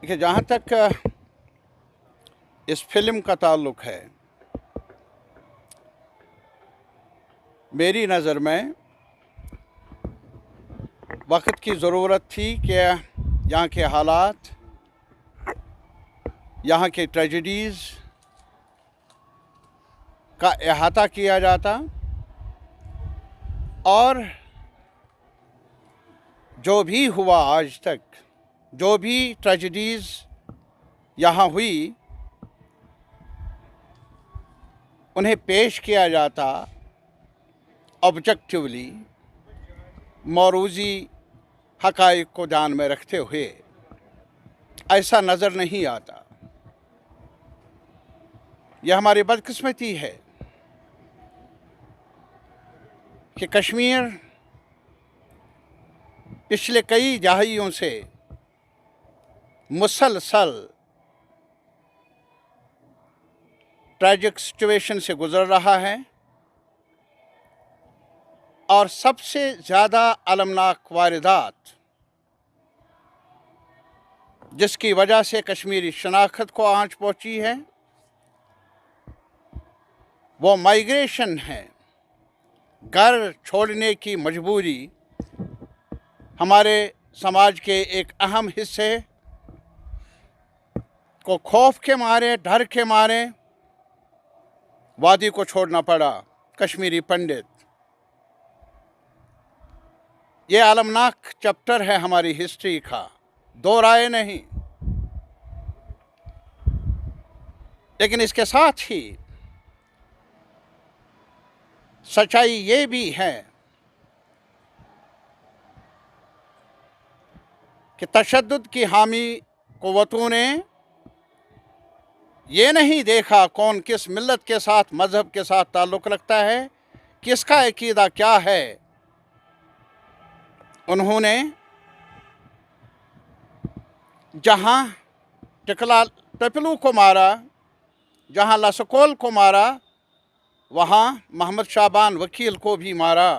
कि जहाँ तक इस फिल्म का ताल्लुक़ है, मेरी नज़र में वक्त की ज़रूरत थी कि यहाँ के हालात, यहाँ के ट्रेजेडीज़ का अहाता किया जाता और जो भी हुआ आज तक, जो भी ट्रेजेडीज़ यहाँ हुई, उन्हें पेश किया जाता ऑब्जेक्टिवली, मौरूज़ी हक़ाइक़ को ध्यान में रखते हुए। ऐसा नज़र नहीं आता। यह हमारी बदकिस्मती है कि कश्मीर पिछले कई दहाइयों से मुसलसल ट्रैजिक सिचुएशन से गुज़र रहा है और सबसे ज़्यादा अलमनाक वारदात, जिसकी वजह से कश्मीरी शनाख्त को आंच पहुंची है, वो माइग्रेशन है। घर छोड़ने की मजबूरी हमारे समाज के एक अहम हिस्से को खौफ के मारे, डर के मारे वादी को छोड़ना पड़ा। कश्मीरी पंडित, ये अलमनाक चैप्टर है हमारी हिस्ट्री का, दो राय नहीं। लेकिन इसके साथ ही सच्चाई ये भी है कि तशद्दुद की हामी क़ुव्वतों ने ये नहीं देखा कौन किस मिल्लत के साथ, मज़हब के साथ ताल्लुक़ रखता है, किसका अक़ीदा क्या है। उन्होंने जहाँ टपलू को मारा, जहाँ लसकोल को मारा, वहाँ मोहम्मद शाबान वकील को भी मारा।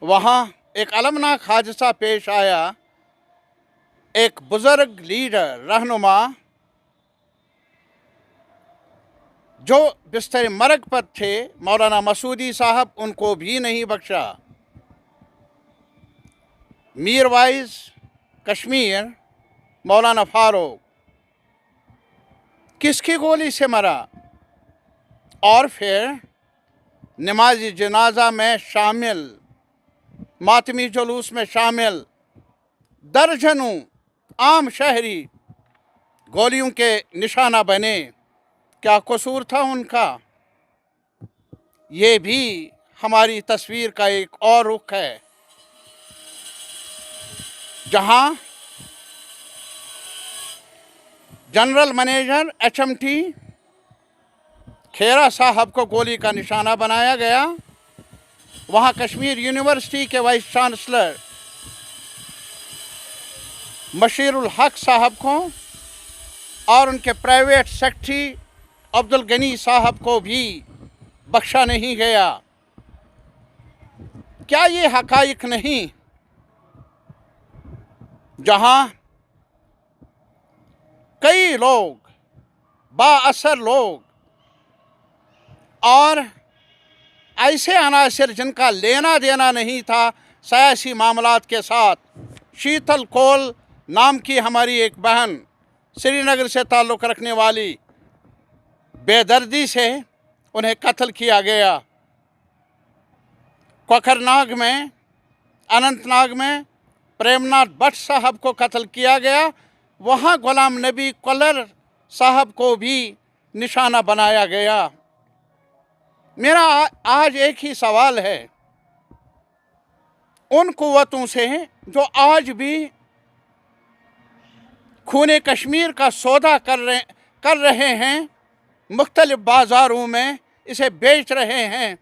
वहाँ एक अलमनाक हादसा पेश आया। एक बुज़ुर्ग लीडर, रहनुमा, जो बिस्तर मरग पर थे, मौलाना मसूदी साहब, उनको भी नहीं बख्शा। मीरवाइज कश्मीर, मौलाना फारूक किसकी गोली से मरा? और फिर नमाज़ी जनाजा में शामिल, मातमी जुलूस में शामिल दर्जनों आम शहरी गोलियों के निशाना बने। क्या कसूर था उनका? ये भी हमारी तस्वीर का एक और रुख है, जहां जनरल मैनेजर HMT खेरा साहब को गोली का निशाना बनाया गया। वहां कश्मीर यूनिवर्सिटी के वाइस चांसलर मशीरुल हक साहब को और उनके प्राइवेट सेक्रेटरी अब्दुल गनी साहब को भी बख्शा नहीं गया। क्या ये हक़ाइक़ नहीं? जहां कई लोग, बाअसर लोग और ऐसे अनासिर जिनका लेना देना नहीं था सियासी मामलात के साथ, शीतल कौल नाम की हमारी एक बहन, श्रीनगर से ताल्लुक़ रखने वाली, बेदर्दी से उन्हें कत्ल किया गया। कोकरनाग में, अनंतनाग में प्रेमनाथ भट्ट साहब को कत्ल किया गया। वहाँ गुलाम नबी कलर साहब को भी निशाना बनाया गया। मेरा आज एक ही सवाल है उन कुव्वतों से जो आज भी खूने कश्मीर का सौदा कर रहे हैं, मुख्तलिफ बाज़ारों में इसे बेच रहे हैं।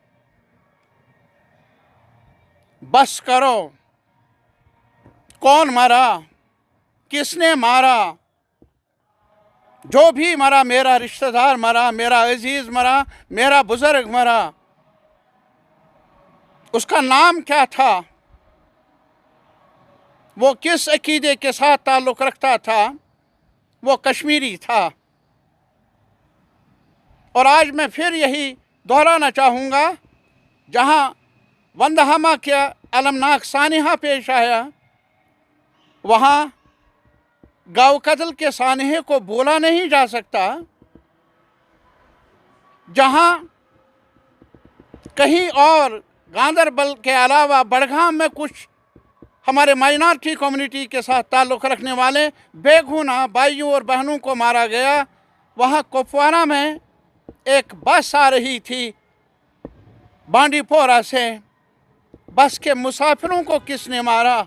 बस करो। कौन मरा? किसने मारा? जो भी मरा, मेरा रिश्तेदार मरा, मेरा अजीज मरा, मेरा बुजुर्ग मरा, उसका नाम क्या था? वो किस अकीदे के साथ ताल्लुक़ रखता था, वो कश्मीरी था। और आज मैं फिर यही दोहराना चाहूँगा, जहाँ वंदहमा के अलमनाक सानिहा पेश आया, वहाँ गाँव कत्ल के सानिहे को बोला नहीं जा सकता। जहाँ कहीं और गांदरबल के अलावा बड़गाम में कुछ हमारे माइनॉरिटी कम्युनिटी के साथ ताल्लुक़ रखने वाले बेगुनाह भाइयों और बहनों को मारा गया, वहाँ कुपवारा में एक बस आ रही थी बांडीपोरा से, बस के मुसाफिरों को किसने मारा?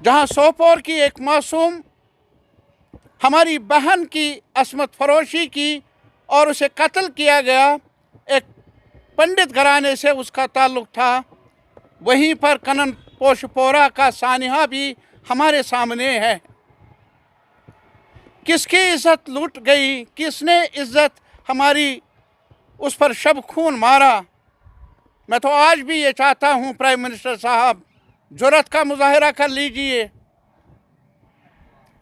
जहाँ सोपोर की एक मासूम हमारी बहन की असमत फरोशी की और उसे कत्ल किया गया, एक पंडित घराने से उसका ताल्लुक़ था। वहीं पर कनन पोशपोरा का सानिहा भी हमारे सामने है। किसकी इज्जत लूट गई, किसने इज्जत हमारी उस पर शब खून मारा? मैं तो आज भी ये चाहता हूँ प्राइम मिनिस्टर साहब, जुर्रत का मुजाहिरा कर लीजिए।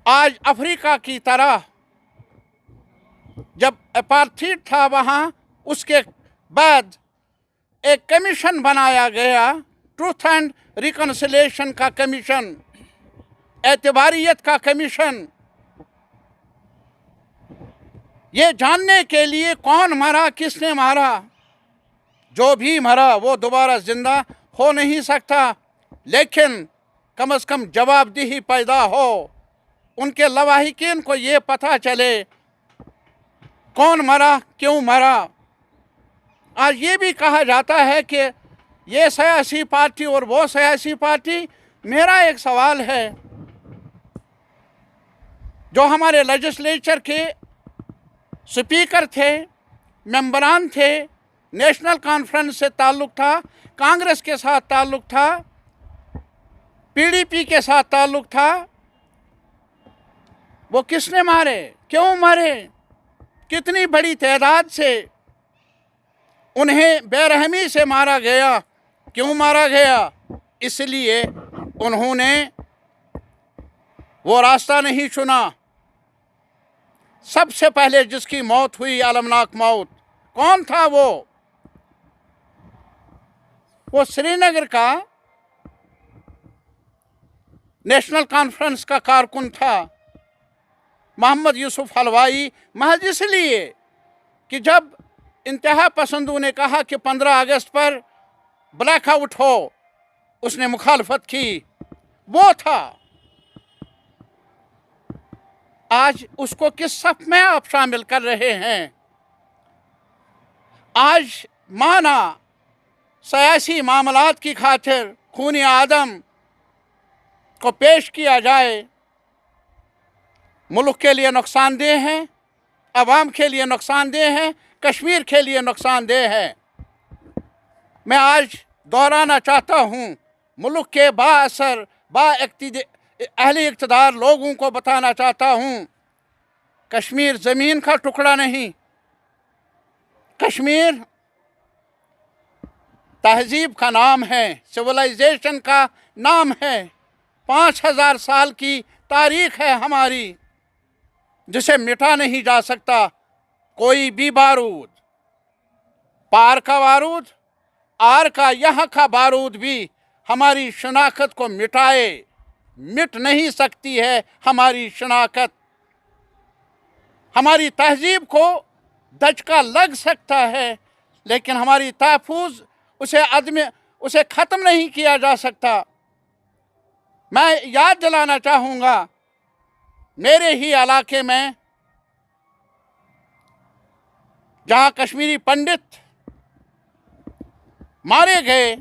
आज अफ्रीका की तरह जब अपार्थीड था वहाँ, उसके बाद एक कमीशन बनाया गया, ट्रूथ एंड रिकन्सिलिएशन का कमीशन, एतबारियत का कमीशन, ये जानने के लिए कौन मरा, किसने मारा। जो भी मरा वो दोबारा जिंदा हो नहीं सकता, लेकिन कम से कम जवाबदेही पैदा हो, उनके लवाहिकीन को ये पता चले कौन मरा, क्यों मरा। आज ये भी कहा जाता है कि ये सियासी पार्टी और वो सियासी पार्टी। मेरा एक सवाल है, जो हमारे लेजिस्लेचर के स्पीकर थे, मेंबरान थे, नेशनल कॉन्फ्रेंस से ताल्लुक़ था, कांग्रेस के साथ ताल्लुक़ था, पीडीपी के साथ ताल्लुक़ था, वो किसने मारे, क्यों मारे, कितनी बड़ी तादाद से उन्हें बेरहमी से मारा गया, क्यों मारा गया? इसलिए उन्होंने वो रास्ता नहीं चुना। सबसे पहले जिसकी मौत हुई, अलमनाक मौत, कौन था वो श्रीनगर का नेशनल कॉन्फ्रेंस का कारकुन था, मोहम्मद यूसुफ हलवाई। महज इसलिए कि जब इंतहा पसंदों ने कहा कि 15 अगस्त पर ब्लैकआउट हो, उसने मुखालफत की, वो था। आज उसको किस सफ में आप शामिल कर रहे हैं? आज माना सियासी मामलात की खातिर खून आदम को पेश किया जाए, मुल्क के लिए नुकसानदेह है, अवाम के लिए नुकसानदेह है, कश्मीर के लिए नुकसानदेह है। मैं आज दोहराना चाहता हूँ, मुल्क के बाअसर अहले इक़्तिदार लोगों को बताना चाहता हूँ, कश्मीर ज़मीन का टुकड़ा नहीं, कश्मीर तहजीब का नाम है, सिविलाइजेशन का नाम है। 5000 साल की तारीख़ है हमारी, जिसे मिटा नहीं जा सकता कोई भी बारूद। पार का बारूद, आर का, यहाँ का बारूद भी हमारी शनाख्त को मिट नहीं सकती है। हमारी शनाख्त, हमारी तहजीब को दचका लग सकता है, लेकिन हमारी तहफ़्फ़ुज़ उसे ख़त्म नहीं किया जा सकता। मैं याद दिलाना चाहूँगा, मेरे ही इलाके में जहाँ कश्मीरी पंडित मारे गए,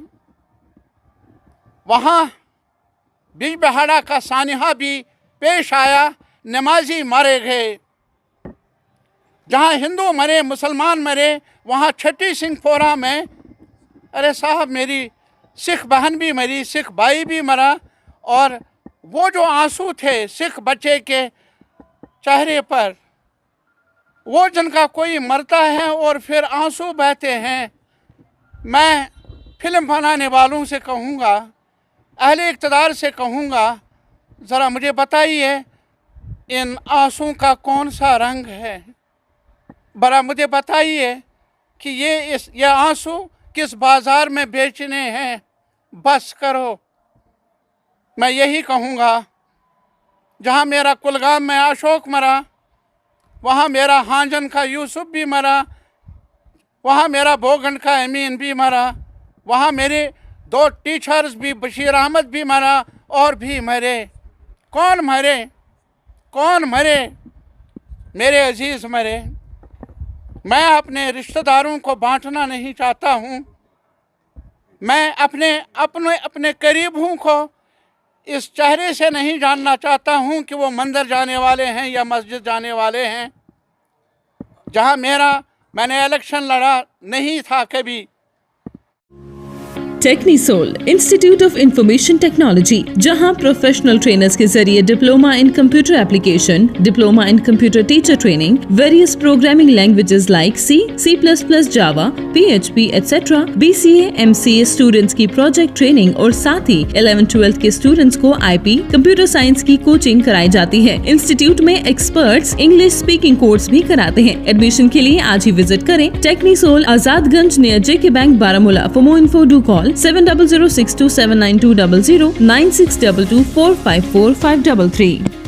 वहाँ बिजबहाड़ा का सानिहा भी पेश आया, नमाजी मारे गए। जहाँ हिंदू मरे, मुसलमान मरे, वहाँ छठी सिंहपोरा में, अरे साहब, मेरी सिख बहन भी मरी, सिख भाई भी मरा, और वो जो आंसू थे सिख बच्चे के चेहरे पर, वो जिनका कोई मरता है और फिर आंसू बहते हैं, मैं फिल्म बनाने वालों से कहूँगा अहले इक़्तिदार से कहूँगा, ज़रा मुझे बताइए इन आंसू का कौन सा रंग है। बरा मुझे बताइए कि ये आंसू किस बाज़ार में बेचने हैं। बस करो। मैं यही कहूँगा, जहाँ मेरा कुलगाम में अशोक मरा, वहाँ मेरा हांजन का यूसुफ भी मरा, वहाँ मेरा भोगंड का अमीन भी मरा, वहाँ मेरे 2 टीचर्स भी, बशीर अहमद भी मरा और भी मरे। कौन मरे? कौन मरे? मेरे अजीज़ मरे। मैं अपने रिश्तेदारों को बांटना नहीं चाहता हूँ। मैं अपने करीबों को इस चेहरे से नहीं जानना चाहता हूँ कि वो मंदिर जाने वाले हैं या मस्जिद जाने वाले हैं। जहाँ मैंने इलेक्शन लड़ा नहीं था कभी। टेक्नीसोल इंस्टीट्यूट ऑफ इंफॉर्मेशन टेक्नोलॉजी, जहां प्रोफेशनल ट्रेनर्स के जरिए diploma in computer application, diploma in computer teacher training, various programming languages like C++, Java, PHP etcetera, BCA, MCA students की प्रोजेक्ट ट्रेनिंग और साथ ही 11-12 के स्टूडेंट्स को IP कंप्यूटर साइंस की coaching कराई जाती है। इंस्टीट्यूट में एक्सपर्ट्स इंग्लिश स्पीकिंग कोर्स भी कराते हैं। एडमिशन के लिए आज ही विजिट करें Technisol, Azadganj near JK bank, Baramulla. For more info do call 7006279200 9622454533।